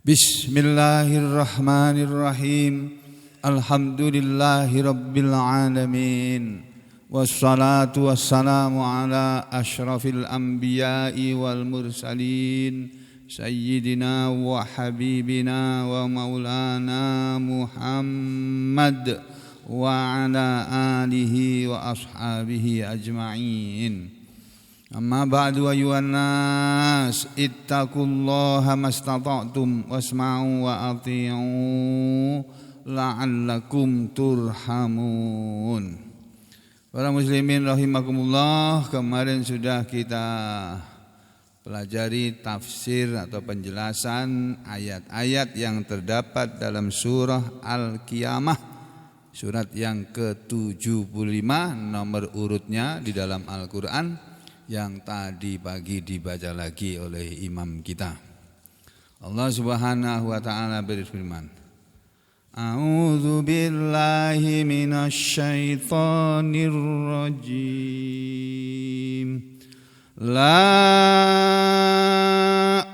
Bismillahirrahmanirrahim. Alhamdulillahi rabbil alamin. Wassalatu wassalamu ala asyrafil anbiya'i wal mursalin sayyidina wa habibina wa maulana Muhammad wa ala alihi wa ashabihi ajma'in. Amma ba'du ayyuhan nas ittaqullaha mastata'tum wasma'u wa ati'u la'allakum turhamun. Para muslimin rahimakumullah, kemarin sudah kita pelajari tafsir atau penjelasan ayat-ayat yang terdapat dalam surah Al-Qiyamah, surat yang ke-75 nomor urutnya di dalam Al-Quran, yang tadi pagi dibaca lagi oleh imam kita. Allah Subhanahu wa taala berfirman, A'udzu billahi minasy syaithanir rajim. La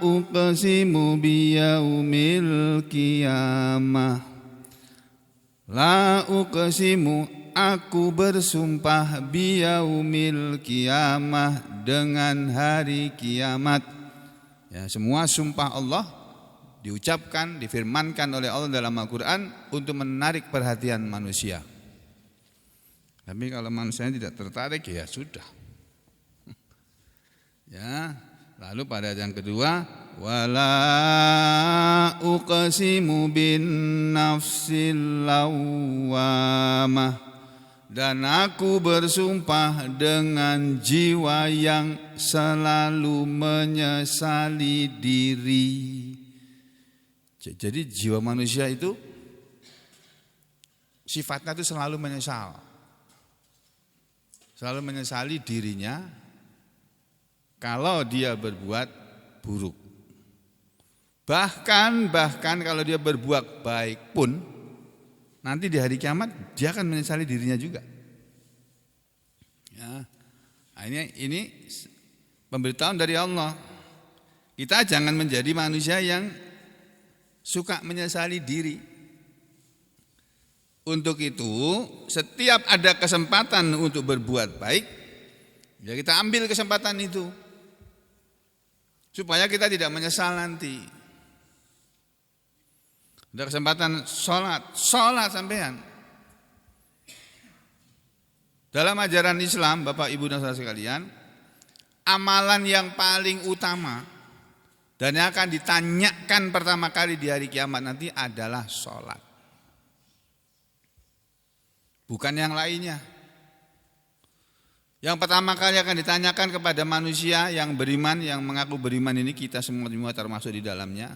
uqsimu biyaumil qiyamah. La uqsimu, aku bersumpah biyaumil qiyamah, dengan hari kiamat. Ya, semua sumpah Allah diucapkan, difirmankan oleh Allah dalam Al-Quran untuk menarik perhatian manusia. Tapi kalau manusia tidak tertarik, ya sudah. Ya, lalu pada yang kedua, wala uqsimu bin nafsil lawwamah, dan aku bersumpah dengan jiwa yang selalu menyesali diri. Jadi jiwa manusia itu sifatnya itu selalu menyesal. Selalu menyesali dirinya kalau dia berbuat buruk. Bahkan kalau dia berbuat baik pun, nanti di hari kiamat dia akan menyesali dirinya juga. Ya, ini pemberitahuan dari Allah. Kita jangan menjadi manusia yang suka menyesali diri. Untuk itu, setiap ada kesempatan untuk berbuat baik, ya kita ambil kesempatan itu, supaya kita tidak menyesal nanti. Ada kesempatan sholat sampean. Dalam ajaran Islam, Bapak Ibu dan saudara sekalian, amalan yang paling utama dan yang akan ditanyakan pertama kali di hari kiamat nanti adalah sholat. Bukan yang lainnya. Yang pertama kali akan ditanyakan kepada manusia yang beriman, yang mengaku beriman ini, kita semua termasuk di dalamnya.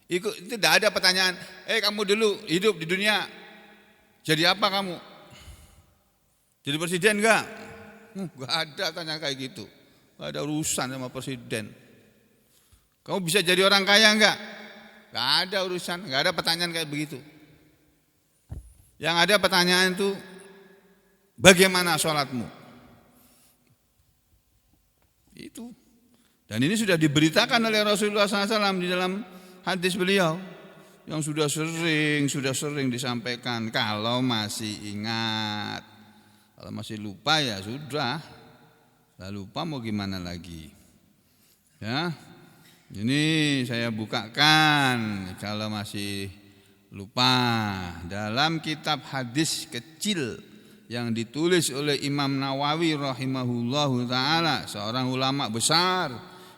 Tidak ada pertanyaan, kamu dulu hidup di dunia jadi apa kamu? Jadi presiden enggak? Enggak ada tanya kayak gitu. Enggak ada urusan sama presiden. Kamu bisa jadi orang kaya enggak? Enggak ada urusan, enggak ada pertanyaan kayak begitu. Yang ada pertanyaan itu, bagaimana sholatmu? Itu. Dan ini sudah diberitakan oleh Rasulullah SAW di dalam hadis beliau yang sudah sering disampaikan. Kalau masih ingat, kalau masih lupa ya sudah, lah lupa mau gimana lagi. Ya, ini saya bukakan kalau masih lupa, dalam kitab hadis kecil yang ditulis oleh Imam Nawawi rahimahullahu ta'ala, seorang ulama besar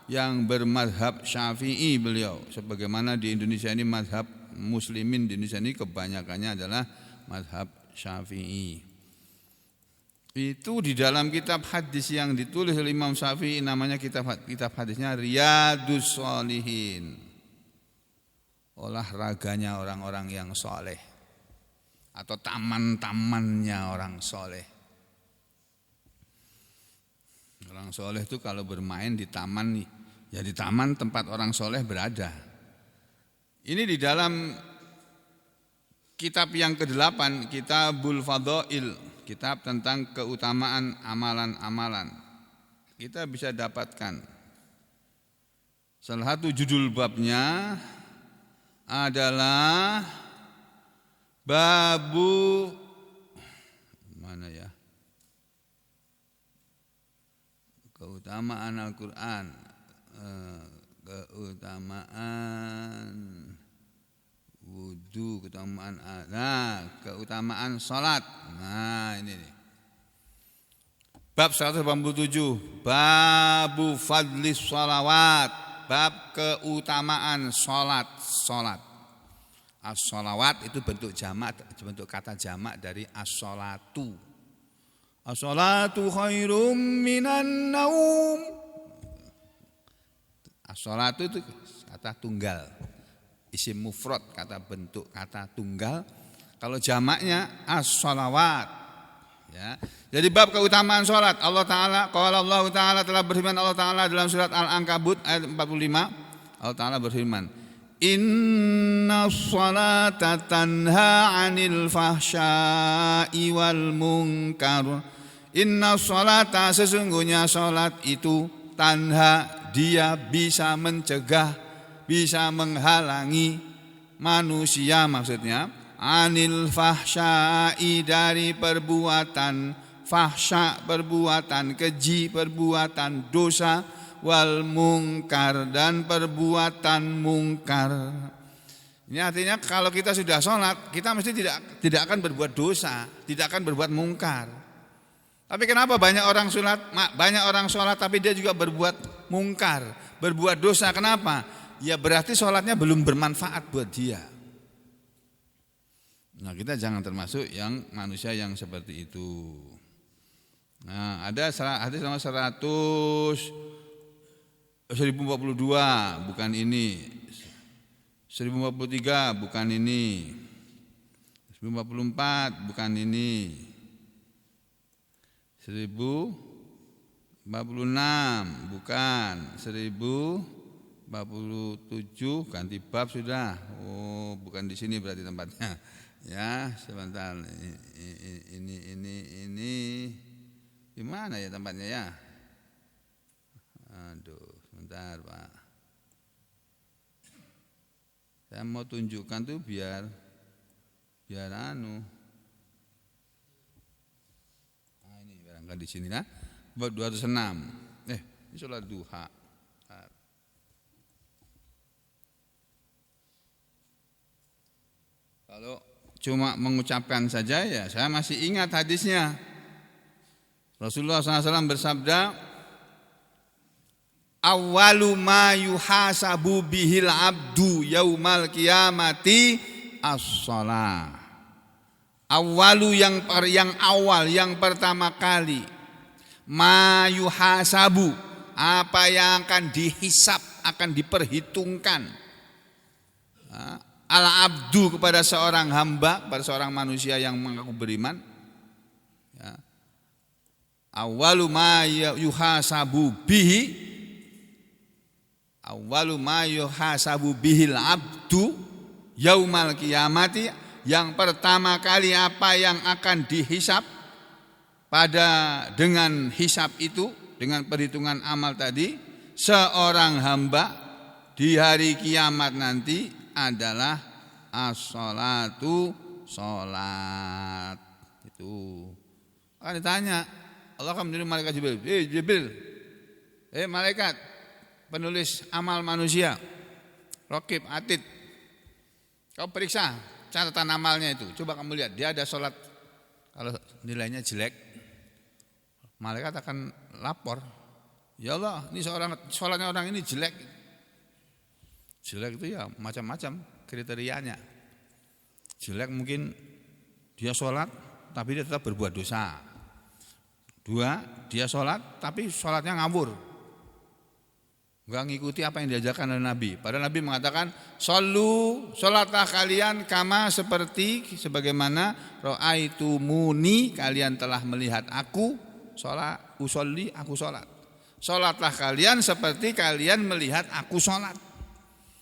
yang bermadhab Syafi'i beliau. Sebagaimana di Indonesia ini madhab muslimin di Indonesia ini kebanyakannya adalah madhab Syafi'i. Itu di dalam kitab hadis yang ditulis oleh Imam Syafi'i, namanya kitab hadisnya Riyadus Shalihin, olahraganya orang-orang yang soleh atau taman-tamannya orang soleh. Orang soleh itu kalau bermain di taman nih, ya di taman tempat orang soleh berada. Ini di dalam kitab yang ke-8, Kitabul Fadhail, kitab tentang keutamaan amalan-amalan. Kita bisa dapatkan salah satu judul babnya adalah babu mana ya? Keutamaan Al-Qur'an, keutamaan wudu, keutamaan salat. Nah, ini nih. Bab 187, babu fadlis sholawat, bab keutamaan salat. As-sholawat itu bentuk jamak, bentuk kata jamak dari as-sholatu. As-sholatu khairum minan naum. As-sholatu itu kata tunggal, isim mufrad, kata bentuk kata tunggal. Kalau jamaknya as-sholawat. Ya. Jadi bab keutamaan sholat, Allah Ta'ala telah berfirman, Allah Ta'ala dalam surat Al-Ankabut ayat 45, Allah Ta'ala berfirman, Inna sholata tanha 'anil fahsya'i wal munkar. Inna sholata, sesungguhnya sholat itu, tanha, dia bisa mencegah, bisa menghalangi manusia, maksudnya 'anil fahsya'i, dari perbuatan fahsya, perbuatan keji, perbuatan dosa, wal mungkar, dan perbuatan mungkar. Ini artinya kalau kita sudah sholat, kita mesti tidak akan berbuat dosa, tidak akan berbuat mungkar. Tapi kenapa banyak orang sholat tapi dia juga berbuat mungkar, berbuat dosa? Kenapa? Ya berarti sholatnya belum bermanfaat buat dia. Nah, kita jangan termasuk yang manusia yang seperti itu. Nah, ada hadis nomor 1042, bukan ini. 1043 bukan ini. 1044 bukan ini. 1046 bukan. 1047 ganti bab sudah. Oh, bukan di sini berarti tempatnya. Ya, sebentar. Ini di mana ya tempatnya ya? Aduh, sebentar, Pak. Saya mau tunjukkan tuh biar anu. Nah, ini barangkali di sini lah. Bab 206. Ini sholat duha. Kalau cuma mengucapkan saja ya saya masih ingat hadisnya. Rasulullah SAW bersabda, awwalu ma yuhasabu bihil abdu yaumal qiyamati as-shalah. Awwalu yang awal, yang pertama kali, ma yuhasabu, apa yang akan dihisab, akan diperhitungkan, al-abdu, kepada seorang hamba, pada seorang manusia yang mengaku beriman, ya. Awwalu ma yuhasabu bihil abdu yaumal qiyamati, yang pertama kali apa yang akan dihisab dengan hisab itu, dengan perhitungan amal tadi, seorang hamba di hari kiamat nanti adalah as-sholatu, sholat. Itu akan ditanya, Allah akan menurunkan malaikat Jibril, Jibril, malaikat penulis amal manusia, Raqib Atid, kau periksa catatan amalnya itu, coba kamu lihat dia ada sholat, kalau nilainya jelek, malaikat akan lapor, ya Allah, ini sholatnya orang ini jelek. Jelek itu ya macam-macam kriterianya. Jelek mungkin dia sholat tapi dia tetap berbuat dosa. 2, dia sholat tapi sholatnya ngawur, enggak ngikuti apa yang diajarkan oleh Nabi. Padahal Nabi mengatakan, sholatlah kalian kama sebagaimana ro'aitumuni, kalian telah melihat aku sholat, usolli, aku sholat. Sholatlah kalian seperti kalian melihat aku sholat.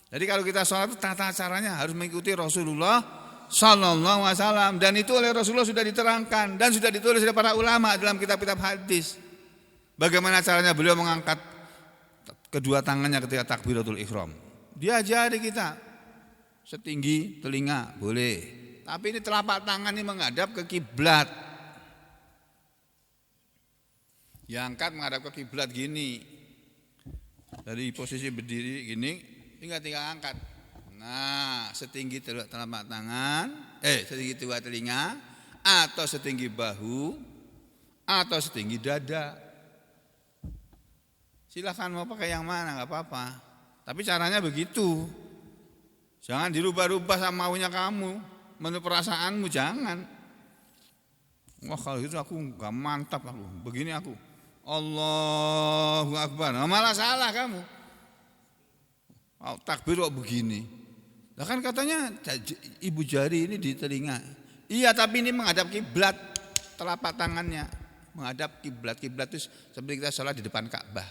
Jadi kalau kita sholat itu tata caranya harus mengikuti Rasulullah Sallallahu Alaihi Wasallam, dan itu oleh Rasulullah sudah diterangkan dan sudah ditulis oleh para ulama dalam kitab-kitab hadis. Bagaimana caranya beliau mengangkat kedua tangannya ketika takbiratul ihram? Dia ajari kita. setinggi telinga, boleh. Tapi ini telapak tangan ini menghadap ke kiblat. Diangkat menghadap ke kiblat gini. Dari posisi berdiri gini, tinggal angkat. Nah, setinggi telapak tangan, setinggi dua telinga, atau setinggi bahu, atau setinggi dada. Silahkan mau pakai yang mana, nggak apa-apa. Tapi caranya begitu. Jangan dirubah-rubah sama maunya kamu, menurut perasaanmu jangan. Wah kalau gitu aku nggak mantap aku, begini aku. Allahu Akbar, nah, malah salah kamu. Takbir kok begini. Nah kan katanya ibu jari ini di telinga. Iya tapi ini menghadap kiblat, telapak tangannya menghadap kiblat. Kiblat itu seperti kita sholat di depan Ka'bah.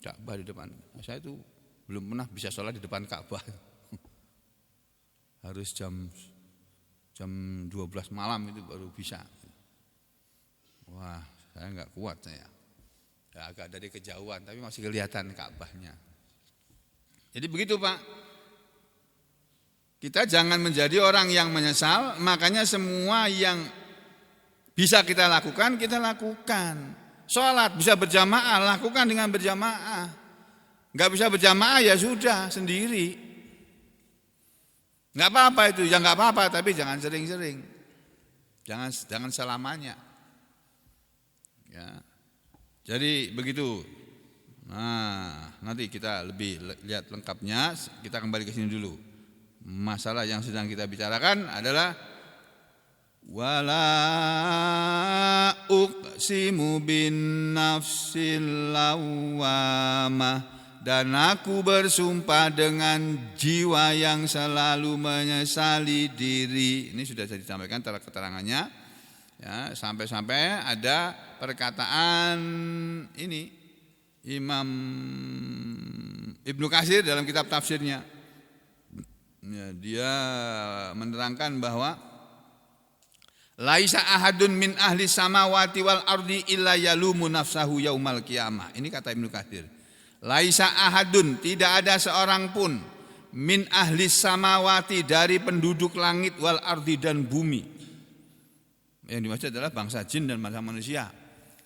Ka'bah di depan. Saya itu belum pernah bisa sholat di depan Ka'bah. Harus jam 12 malam itu baru bisa. Wah, saya enggak kuat saya. Ya, agak dari kejauhan tapi masih kelihatan Ka'bahnya. Jadi begitu, Pak. Kita jangan menjadi orang yang menyesal, makanya semua yang bisa kita lakukan, kita lakukan. Sholat bisa berjamaah, lakukan dengan berjamaah. Enggak bisa berjamaah ya sudah, sendiri. Enggak apa-apa itu, ya enggak apa-apa, tapi jangan sering-sering. Jangan selamanya. Ya. Jadi begitu. Nah, nanti kita lebih lihat lengkapnya, kita kembali ke sini dulu. Masalah yang sedang kita bicarakan adalah wala uqsimu bin nafsil lawwamah, dan aku bersumpah dengan jiwa yang selalu menyesali diri. Ini sudah saya disampaikan keterangannya. Ya, sampai-sampai ada perkataan ini Imam Ibnu Katsir dalam kitab tafsirnya. Ya, dia menerangkan bahwa laisa ahadun min ahli samawati wal ardi illa yalumu nafsahu yaumal qiyamah. Ini kata Ibnu Katsir. Laisa ahadun, tidak ada seorang pun min ahli samawati, dari penduduk langit, wal ardi dan bumi. Yang dimaksud adalah bangsa jin dan bangsa manusia.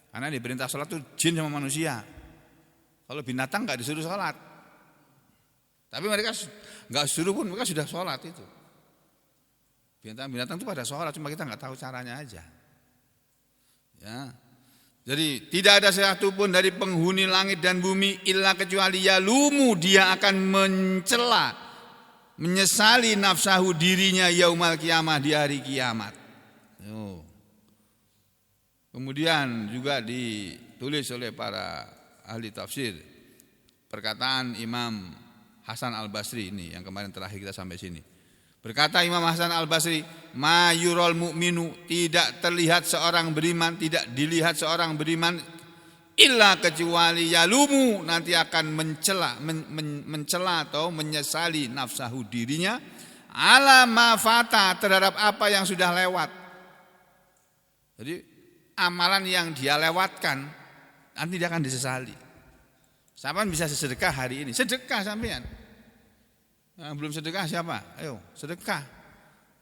Karena diperintah sholat itu jin sama manusia. Kalau binatang enggak disuruh sholat. Tapi mereka enggak suruh pun mereka sudah sholat itu. Binatang-binatang itu pada sholat, cuma kita enggak tahu caranya aja. Ya. Jadi tidak ada satu pun dari penghuni langit dan bumi illa kecuali yalumu, dia akan mencela, menyesali nafsahu, dirinya, yaumal kiamah, di hari kiamat. Kemudian juga ditulis oleh para ahli tafsir perkataan Imam Hasan Al-Basri ini yang kemarin terakhir kita sampai sini. Berkata Imam Hasan Al-Basri, ma yurul mu'minu, tidak terlihat seorang beriman, tidak dilihat seorang beriman illa kecuali yalumu, nanti akan mencela atau menyesali nafsahu, dirinya, ala ma fata, terhadap apa yang sudah lewat. Jadi amalan yang dia lewatkan nanti dia akan disesali. Sampean bisa sedekah hari ini, sedekah sampean. Nah, belum sedekah siapa? Ayo sedekah.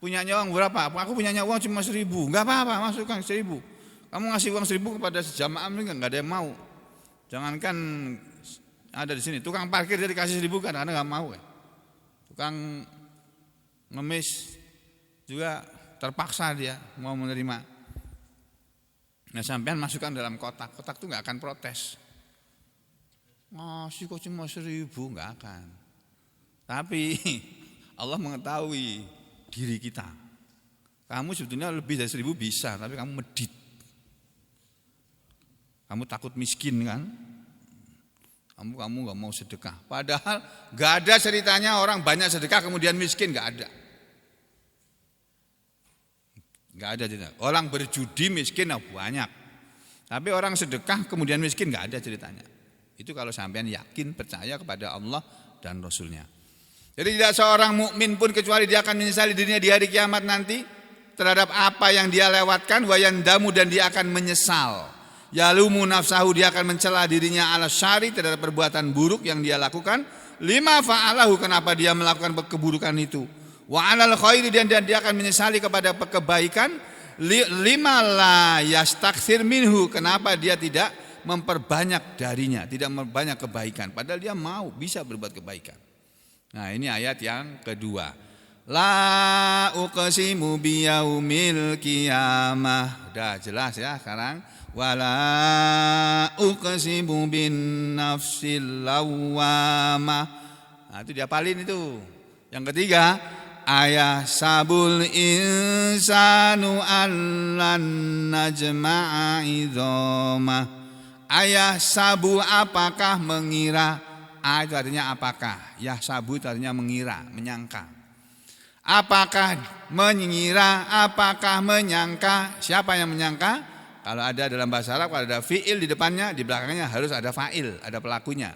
Punyanya uang berapa? Aku punyanya uang cuma 1.000. Enggak apa-apa, masukkan 1.000. Kamu ngasih uang 1.000 kepada sejamaah enggak ada yang mau. Jangankan ada di sini, tukang parkir dia dikasih 1.000 kan karena enggak mau. Tukang ngemis juga terpaksa dia mau menerima. Nah, sampean masukkan dalam kotak. Kotak itu enggak akan protes. Ngasih kok cuma 1.000, enggak akan. Tapi Allah mengetahui diri kita. Kamu sebetulnya lebih dari 1.000 bisa, tapi kamu medit. Kamu takut miskin kan? Kamu enggak mau sedekah. Padahal enggak ada ceritanya orang banyak sedekah kemudian miskin, enggak ada. Enggak ada cerita. Orang berjudi miskin banyak. Tapi orang sedekah kemudian miskin enggak ada ceritanya. Itu kalau sampean yakin percaya kepada Allah dan Rasulnya. Jadi tidak seorang mukmin pun kecuali dia akan menyesali dirinya di hari kiamat nanti terhadap apa yang dia lewatkan, wayandamu, dan dia akan menyesal. Yalumu nafsahu, dia akan mencela dirinya ala syari, terhadap perbuatan buruk yang dia lakukan. Lima fa'alahu, kenapa dia melakukan keburukan itu. Wa alal khairi, dan dia akan menyesali kepada kebaikan. Lima la yastakthir minhu, kenapa dia tidak memperbanyak darinya, tidak memperbanyak kebaikan, padahal dia mau bisa berbuat kebaikan. Nah, ini ayat yang kedua. La uqsimu biyaumil qiyamah. Udah jelas ya sekarang. Wala uqsimu bin nafsil lawwamah. Nah, itu diapalin itu. Yang ketiga, ayah sabul insanu allan najma'a idhamah. Ayah sabu, apakah mengira. Itu artinya apakah. Yah sabu itu artinya mengira, menyangka. Apakah mengira, apakah menyangka. Siapa yang menyangka? Kalau ada dalam bahasa Arab, kalau ada fi'il di depannya, di belakangnya harus ada fa'il, ada pelakunya.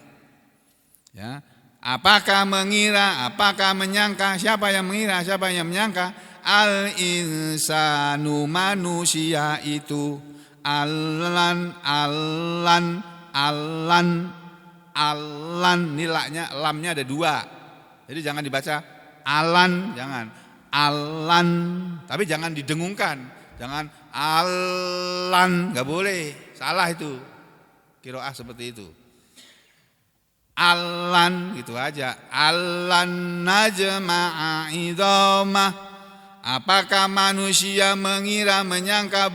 Ya. Apakah mengira, apakah menyangka. Siapa yang mengira, siapa yang menyangka. Al insanu, manusia itu. Allan nilainya, lamnya ada dua. Jadi jangan dibaca alan, jangan alan, tapi jangan didengungkan. Jangan alan, nggak boleh, salah itu. Qiraah seperti itu. Alan gitu aja. Alan najma'a idhamah. Apakah manusia mengira, menyangka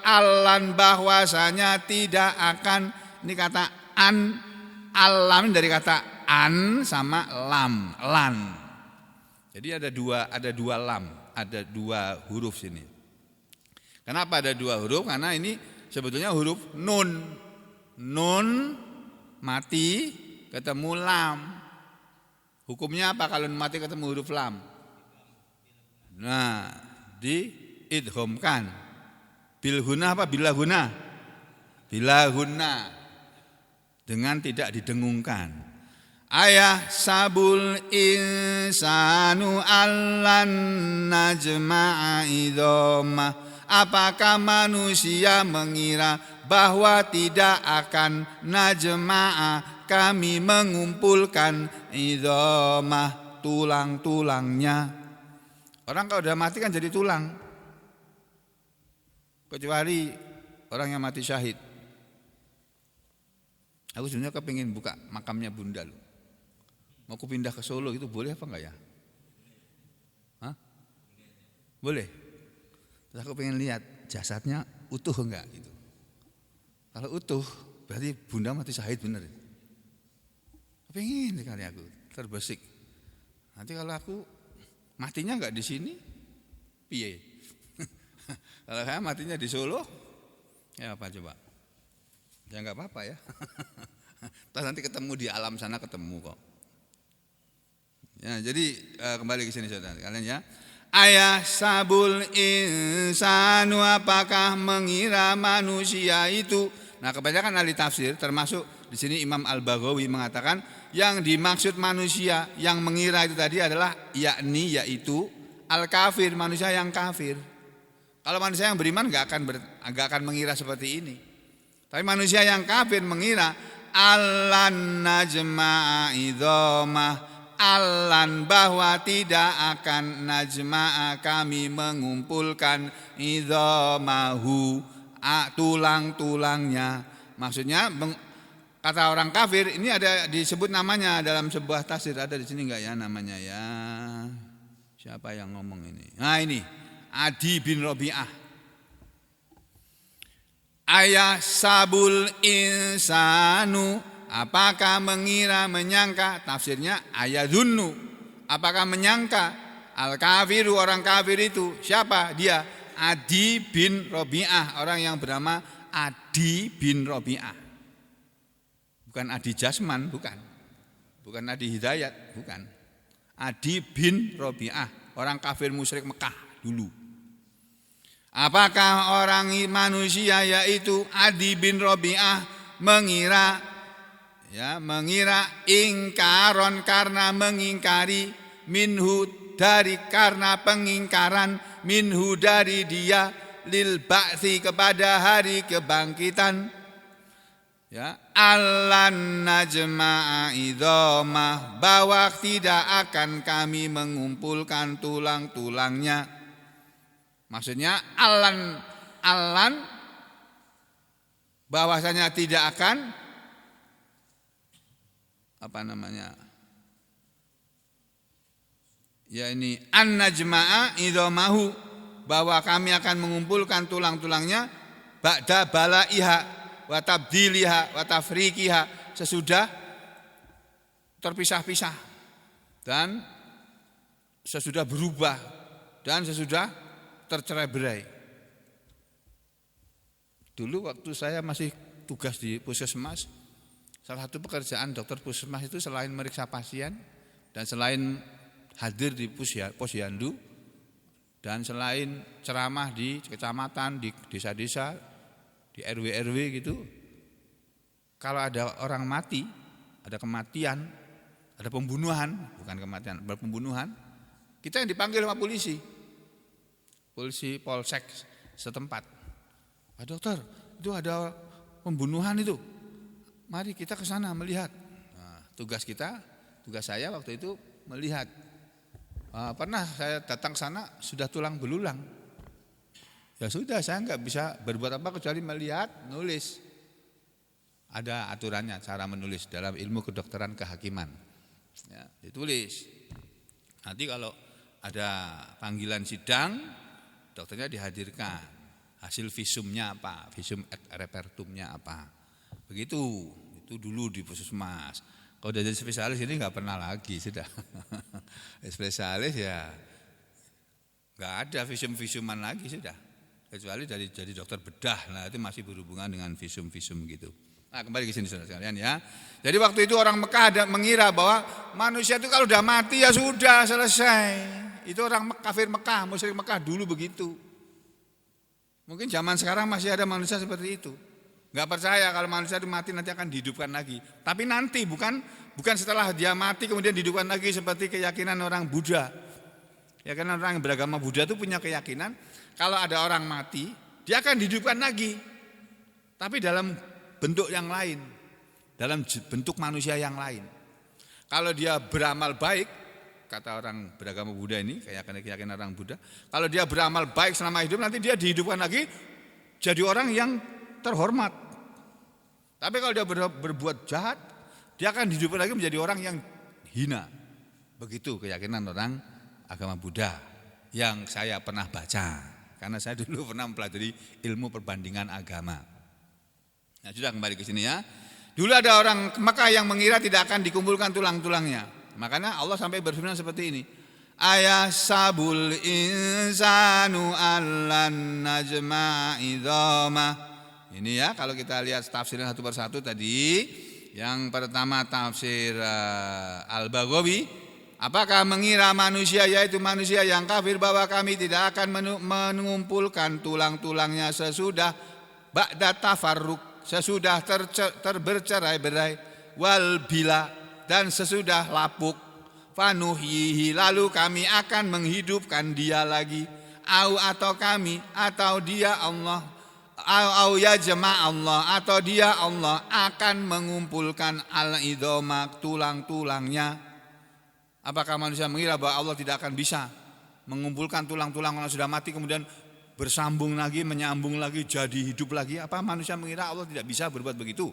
alan bahwasanya tidak akan. Ini kata an, alam dari kata an sama lam, lan. Jadi ada dua lam, ada dua huruf sini. Kenapa ada dua huruf? Karena ini sebetulnya huruf nun. Nun mati ketemu lam. Hukumnya apa kalau mati ketemu huruf lam? Nah, diidghamkan. Bil guna apa? Bila guna? Bila guna. Dengan tidak didengungkan. Ayah sabul insanu allan najma'a idhamah. Apakah manusia mengira bahwa tidak akan najma'a, kami mengumpulkan idhamah, tulang-tulangnya. Orang kalau udah mati kan jadi tulang. Kecuali orang yang mati syahid. Aku sebenarnya kepingin buka makamnya Bunda loh. Mau aku pindah ke Solo itu boleh apa enggak ya? Hah? Boleh. Terus aku pengen lihat jasadnya utuh enggak gitu. Kalau utuh berarti Bunda mati syahid bener. Pengen sekali aku terbesik. Nanti kalau aku matinya enggak di sini, piye? Kalau saya matinya di Solo, ya apa coba? Ya enggak apa-apa ya. Terus nanti ketemu di alam sana ketemu kok. Ya, jadi kembali ke sini saudara kalian ya. Ayah sabul insanu, apakah mengira manusia itu. Nah, kebanyakan ahli tafsir termasuk di sini Imam Al-Baghawi mengatakan yang dimaksud manusia yang mengira itu tadi adalah yaitu al-kafir, manusia yang kafir. Kalau manusia yang beriman enggak akan mengira seperti ini. Tapi manusia yang kafir mengira allan najma'a idhamah, alan bahwa tidak akan najma'a, kami mengumpulkan idhamahu, tulang-tulangnya. Maksudnya kata orang kafir ini ada disebut namanya dalam sebuah tafsir, ada di sini enggak ya namanya ya? Siapa yang ngomong ini? Nah ini Adi bin Rabi'ah. Ayah sabul insanu, apakah mengira, menyangka. Tafsirnya ayadunnu, apakah menyangka. Al-kafiru, orang kafir itu. Siapa dia? Adi bin Rabi'ah, orang yang bernama Adi bin Rabi'ah. Bukan Adi Jasman, bukan. Bukan Adi Hidayat, bukan. Adi bin Rabi'ah, orang kafir musyrik Mekah dulu. Apakah orang manusia yaitu Adi bin Rabi'ah mengira ingkaron, karena mengingkari, minhu dari karena pengingkaran, minhu dari dia, lil ba'tsi kepada hari kebangkitan. Ya, allan najma'a idhamah, bahwa tidak akan kami mengumpulkan tulang-tulangnya. Maksudnya allan bahwasanya tidak akan ya ini an-najma'a idhamahu, bahwa kami akan mengumpulkan tulang-tulangnya ba'da balaiha wa tabdiliha wa tafriqiha, sesudah terpisah-pisah dan sesudah berubah dan sesudah tercerai-berai. Dulu waktu saya masih tugas di puskesmas, salah satu pekerjaan dokter puskesmas itu selain meriksa pasien dan selain hadir di posyandu dan selain ceramah di kecamatan, di desa-desa, di RW gitu, kalau ada orang mati, ada kematian, ada pembunuhan, bukan kematian, pembunuhan, kita yang dipanggil sama polisi polsek setempat. Pak dokter, itu ada pembunuhan itu, mari kita ke sana melihat. Nah, tugas saya waktu itu melihat. Pernah saya datang ke sana sudah tulang belulang. Ya sudah, saya enggak bisa berbuat apa kecuali melihat, nulis. Ada aturannya cara menulis dalam ilmu kedokteran kehakiman. Ya, ditulis. Nanti kalau ada panggilan sidang, dokternya dihadirkan. Hasil visumnya apa, visum et repertumnya apa. Begitu, itu dulu di puskesmas. Kalau udah jadi spesialis ini enggak pernah lagi sudah. Spesialis ya enggak ada visum-visuman lagi sudah. Kecuali jadi dokter bedah, nah itu masih berhubungan dengan visum-visum gitu. Nah, kembali ke sini saudara sekalian ya. Jadi waktu itu orang Mekah ada mengira bahwa manusia itu kalau udah mati ya sudah selesai. Itu orang kafir Mekah, musyrik Mekah dulu begitu. Mungkin zaman sekarang masih ada manusia seperti itu. Enggak percaya kalau manusia itu mati nanti akan dihidupkan lagi. Tapi nanti bukan setelah dia mati kemudian dihidupkan lagi seperti keyakinan orang Buddha. Ya kan orang yang beragama Buddha itu punya keyakinan kalau ada orang mati, dia akan dihidupkan lagi. Tapi dalam bentuk yang lain, dalam bentuk manusia yang lain. Kalau dia beramal baik, kata orang beragama Buddha ini, keyakinan orang Buddha, kalau dia beramal baik selama hidup nanti dia dihidupkan lagi jadi orang yang terhormat. Tapi kalau dia berbuat jahat, dia akan dihidupkan lagi menjadi orang yang hina. Begitu keyakinan orang agama Buddha yang saya pernah baca. Karena saya dulu pernah mempelajari ilmu perbandingan agama. Nah, sudah kembali ke sini ya. Dulu ada orang Mekah yang mengira tidak akan dikumpulkan tulang-tulangnya. Makanya Allah sampai berfirman seperti ini. Ayasabul insanu allan najma'a idhamah. Ini ya, kalau kita lihat tafsiran satu persatu tadi. Yang pertama tafsir Al-Baghawi. Apakah mengira manusia, yaitu manusia yang kafir, bahwa kami tidak akan mengumpulkan tulang-tulangnya sesudah ba'da tafarruq, sesudah bercerai-berai, wal bila, dan sesudah lapuk, fanuhyihi, lalu kami akan menghidupkan dia lagi, atau kami, atau dia Allah, au yajma' Allah, atau dia Allah akan mengumpulkan al-idhama, tulang-tulangnya. Apakah manusia mengira bahwa Allah tidak akan bisa mengumpulkan tulang-tulang orang sudah mati kemudian bersambung lagi, menyambung lagi, jadi hidup lagi? Apa manusia mengira Allah tidak bisa berbuat begitu?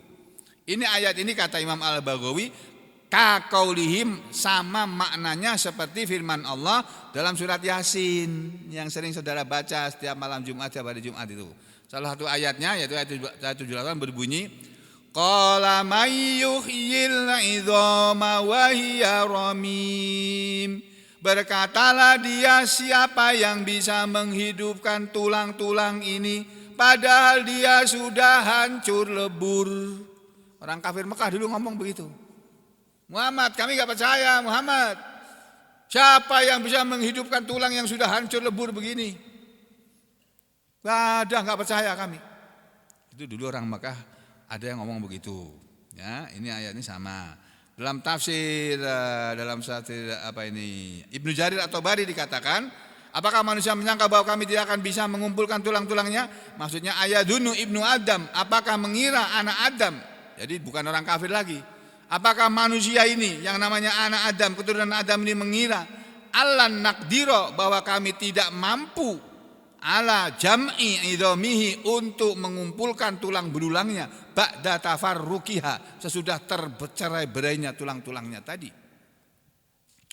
Ini ayat ini kata Imam Al-Baghawi, kaqaulihim, sama maknanya seperti firman Allah dalam surat Yasin yang sering saudara baca setiap malam Jumat, setiap hari Jumat itu. Salah satu ayatnya yaitu ayat 78 berbunyi, qala may yuhyil idhama wa hiya ramim. Berkatalah dia, siapa yang bisa menghidupkan tulang-tulang ini padahal dia sudah hancur lebur. Orang kafir Mekah dulu ngomong begitu. Muhammad, kami enggak percaya Muhammad. Siapa yang bisa menghidupkan tulang yang sudah hancur lebur begini? Enggak percaya kami. Itu dulu orang Mekah ada yang ngomong begitu. Ya, ini ayat ini sama. Dalam tafsir Ibnu Jarir atau Bari dikatakan, apakah manusia menyangka bahwa kami tidak akan bisa mengumpulkan tulang-tulangnya? Maksudnya ayadunu ibnu Adam, apakah mengira anak Adam Jadi bukan orang kafir lagi. Apakah manusia ini yang namanya anak Adam, keturunan Adam ini mengira allan naqdiro, bahwa kami tidak mampu ala jam'i idhomihi, untuk mengumpulkan tulang belulangnya, ba'da tafarruqiha, sesudah tercerai-berainya tulang-tulangnya tadi.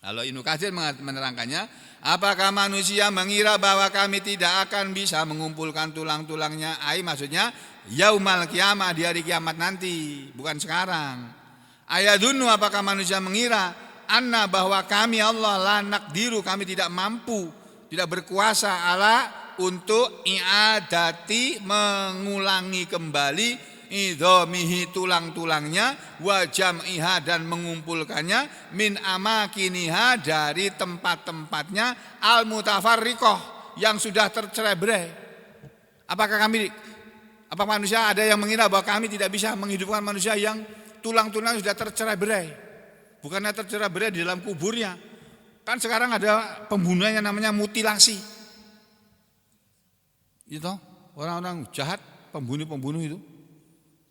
Kalau Ibnu Katsir menerangkannya, apakah manusia mengira bahwa kami tidak akan bisa mengumpulkan tulang-tulangnya? Maksudnya yaumal kiamah, di hari kiamat nanti, bukan sekarang. Ayadunnu, apakah manusia mengira anna, bahwa kami Allah la naqdiru, kami tidak mampu, tidak berkuasa ala untuk i'adati, mengulangi kembali, idhomihi, tulang-tulangnya, wa jam'iha, dan mengumpulkannya, min amakiniha, dari tempat-tempatnya, al mutafarriqah, yang sudah tercerai-berai. Apakah manusia ada yang mengira bahwa kami tidak bisa menghidupkan manusia yang tulang-tulang sudah tercerai-berai? Bukannya tercerai-berai di dalam kuburnya. Kan sekarang ada pembunuhan yang namanya mutilasi. Itu orang-orang jahat, pembunuh-pembunuh itu.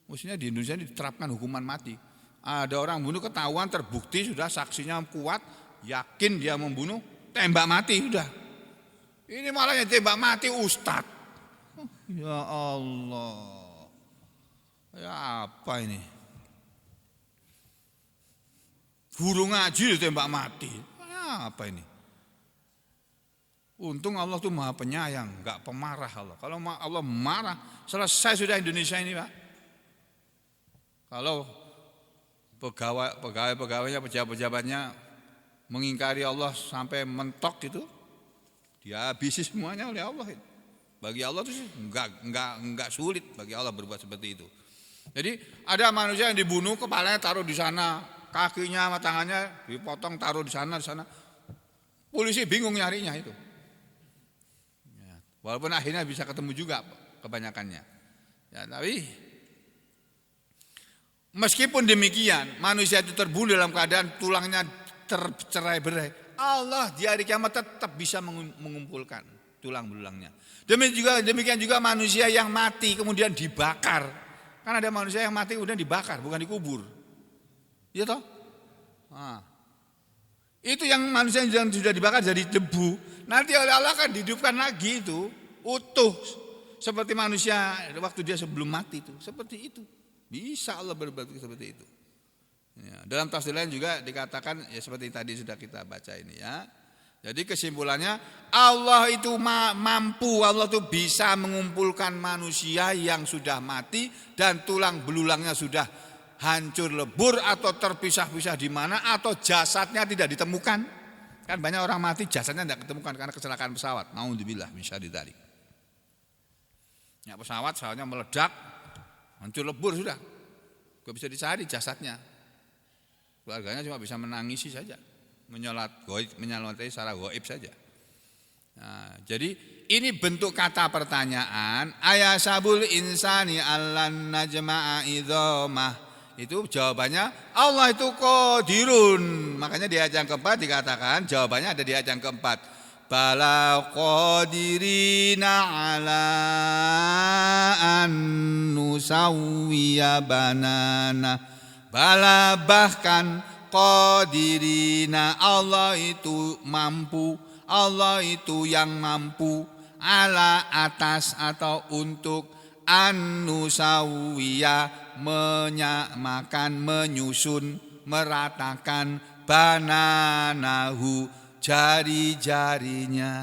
Mestinya di Indonesia ini diterapkan hukuman mati. Ada orang bunuh, ketahuan, terbukti, sudah saksinya kuat, yakin dia membunuh, tembak mati sudah. Ini malah yang tembak mati ustad. Ya Allah. Ya apa ini? Guru ngaji ditembak mati. Ya apa ini? Untung Allah tuh maha penyayang, enggak pemarah Allah. Kalau Allah marah, selesai sudah Indonesia ini, Pak. Kalau pegawai-pegawainya, pejabat-pejabatnya mengingkari Allah sampai mentok itu, dia habisi semuanya oleh Allah. Bagi Allah itu enggak sulit bagi Allah berbuat seperti itu. Jadi ada manusia yang dibunuh, kepalanya taruh di sana, kakinya sama tangannya dipotong taruh di sana. Polisi bingung nyarinya itu. Walaupun akhirnya bisa ketemu juga kebanyakannya. Ya, tapi meskipun demikian, manusia itu terbunuh dalam keadaan tulangnya tercerai-berai, Allah di hari kiamat tetap bisa mengumpulkan tulang belulangnya. Demikian juga manusia yang mati kemudian dibakar. Kan ada manusia yang mati kemudian dibakar, bukan dikubur. Iya toh? Nah, itu yang manusia yang sudah dibakar jadi debu, nanti oleh Allah kan dihidupkan lagi itu utuh seperti manusia waktu dia sebelum mati itu, seperti itu. Bisa Allah berbuat seperti itu. Ya, dalam tafsir lain juga dikatakan ya seperti tadi sudah kita baca ini ya. Jadi kesimpulannya Allah itu mampu, Allah itu bisa mengumpulkan manusia yang sudah mati dan tulang belulangnya sudah hancur lebur atau terpisah-pisah di mana, atau jasadnya tidak ditemukan. Kan banyak orang mati jasadnya tidak ditemukan karena kecelakaan pesawat. Nauzubillah min syarri dzalik. Ya, pesawatnya meledak, hancur lebur sudah. Gak bisa dicari jasadnya. Keluarganya cuma bisa menangisi saja, menyolati secara gaib saja. Nah, jadi ini bentuk kata pertanyaan. Ayasabul insani allan najma'a idhamah. Itu jawabannya Allah itu qadirun. Makanya di ayat yang keempat dikatakan jawabannya ada di ayat yang keempat. Bala qadirina ala an nusawwiya banana. Bala bahkan qadirina, Allah itu mampu, Allah itu yang mampu, ala atas atau untuk an-nusawwiya, menyamakan, menyusun, meratakan, bananahu, jari-jarinya.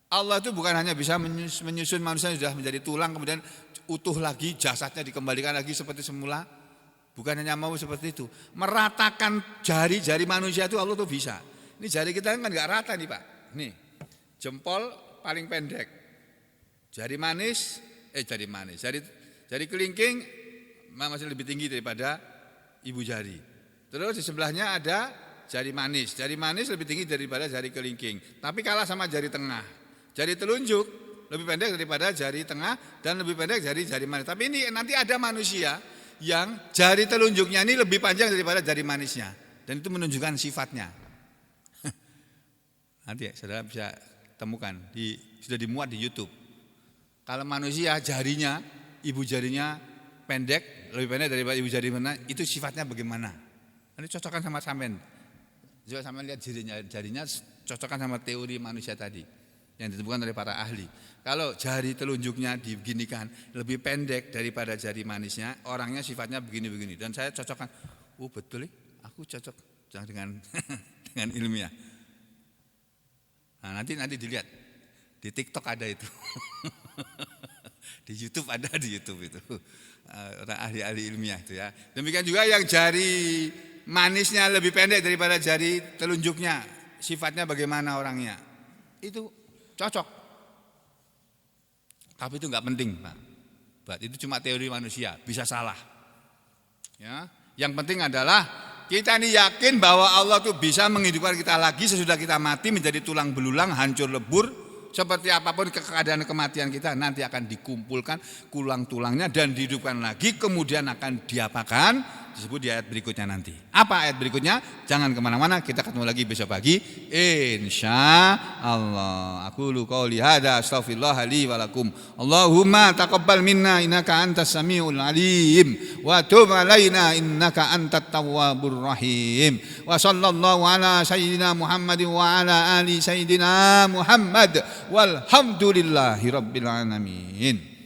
Allah itu bukan hanya bisa menyusun manusia yang sudah menjadi tulang kemudian utuh lagi, jasadnya dikembalikan lagi seperti semula. Bukan hanya mau seperti itu, meratakan jari-jari manusia itu Allah tuh bisa. Ini jari kita kan enggak rata nih Pak. Nih, jempol paling pendek, jari manis, jari kelingking masih lebih tinggi daripada ibu jari. Terus di sebelahnya ada jari manis lebih tinggi daripada jari kelingking, tapi kalah sama jari tengah. Jari telunjuk lebih pendek daripada jari tengah dan lebih pendek jari manis. Tapi ini nanti ada manusia yang jari telunjuknya ini lebih panjang daripada jari manisnya, dan itu menunjukkan sifatnya. Nanti saudara bisa temukan sudah dimuat di YouTube. Kalau manusia jarinya, ibu jarinya lebih pendek daripada ibu jari mana, itu sifatnya bagaimana? Ini cocokkan sama sampean. Coba sampean lihat jarinya cocokkan sama teori manusia tadi yang ditemukan oleh para ahli. Kalau jari telunjuknya diginikan lebih pendek daripada jari manisnya, orangnya sifatnya begini-begini. Dan saya cocokkan, betul, aku cocok dengan dengan ilmiah. Nah, nanti dilihat di TikTok ada itu. Di YouTube ada, di YouTube itu orang ahli-ahli ilmiah itu ya. Demikian juga yang jari manisnya lebih pendek daripada jari telunjuknya, sifatnya bagaimana orangnya, itu cocok. Tapi itu nggak penting, Pak. Itu cuma teori manusia, bisa salah. Ya, yang penting adalah kita ini yakin bahwa Allah tuh bisa menghidupkan kita lagi sesudah kita mati menjadi tulang belulang, hancur lebur. Seperti apapun keadaan kematian kita nanti akan dikumpulkan tulang-tulangnya dan dihidupkan lagi, kemudian akan diapakan, disebut di ayat berikutnya nanti. Apa ayat berikutnya? Jangan kemana-mana, kita ketemu lagi besok pagi insya Allah. Aku qouli hadza astaghfirullah li wa lakum. Allahumma taqabbal minna innaka antas samiul alim wa tub alaina innaka antat tawwabur rahim. Wa sallallahu ala sayyidina Muhammadin wa ala ali sayyidina Muhammad walhamdulillahi rabbil alamin.